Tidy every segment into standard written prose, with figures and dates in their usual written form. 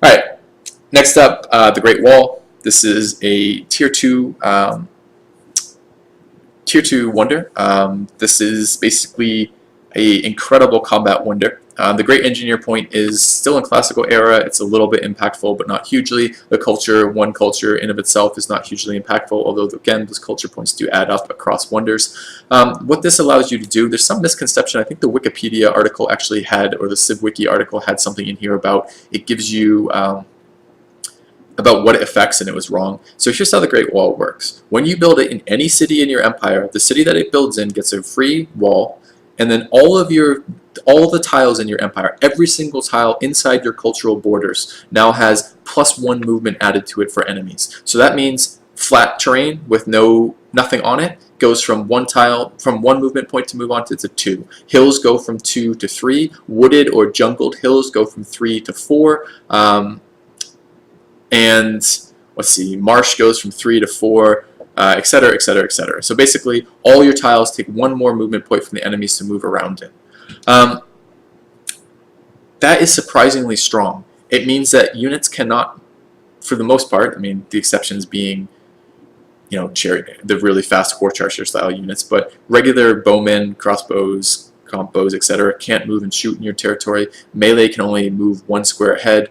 All right, next up, the Great Wall. This is a tier 2 wonder. This is basically a incredible combat wonder. The Great Engineer Point is still in classical era. It's a little bit impactful, but not hugely. The culture, one culture in of itself, is not hugely impactful, although again, those culture points do add up across wonders. What this allows you to do, there's some misconception. I think the Wikipedia article actually had, or the CivWiki article had something in here about it gives you about what it affects, and it was wrong. So here's how the Great Wall works. When you build it in any city in your empire, the city that it builds in gets a free wall, and then all the tiles in your empire, every single tile inside your cultural borders now has +1 movement added to it for enemies. So that means flat terrain with nothing on it goes from one movement point to move on to 2. Hills go from 2 to 3. Wooded or jungled hills go from 3 to 4. And let's see, marsh goes from 3 to 4, etc., etc., etc. So basically, all your tiles take 1 more movement point from the enemies to move around it. That is surprisingly strong. It means that units cannot, for the most part, I mean, the exceptions being, you know, the really fast Horse Archer style units, but regular bowmen, crossbows, comp bows, etc., can't move and shoot in your territory. Melee can only move 1 square ahead.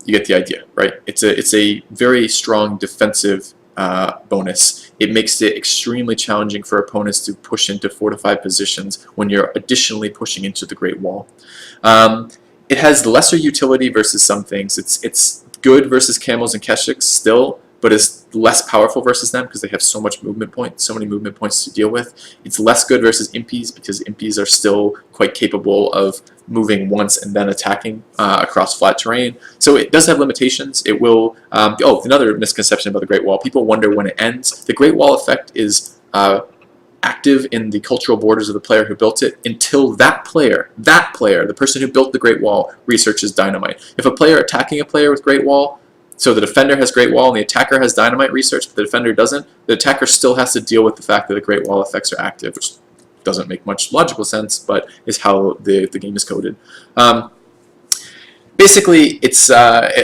You get the idea, right? It's a very strong defensive bonus. It makes it extremely challenging for opponents to push into fortified positions when you're additionally pushing into the Great Wall. It has lesser utility versus some things. It's good versus camels and keshiks still, but is less powerful versus them because they have so many movement points to deal with. It's less good versus impies because impies are still quite capable of moving once and then attacking across flat terrain. So it does have limitations. It will, another misconception about the Great Wall. People wonder when it ends. The Great Wall effect is active in the cultural borders of the player who built it until that player, the person who built the Great Wall, researches dynamite. If a player attacking a player with Great Wall, so the defender has Great Wall and the attacker has dynamite research, but the defender doesn't, the attacker still has to deal with the fact that the Great Wall effects are active, which doesn't make much logical sense, but is how the game is coded. Basically, it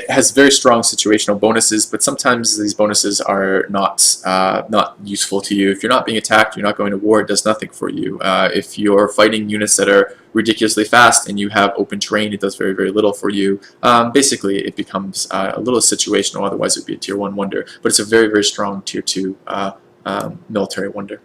has very strong situational bonuses, but sometimes these bonuses are not useful to you. If you're not being attacked, you're not going to war, it does nothing for you. If you're fighting units that are ridiculously fast and you have open terrain, it does very, very little for you. Basically, it becomes a little situational, otherwise it would be a tier 1 wonder, but it's a very, very strong tier 2 military wonder.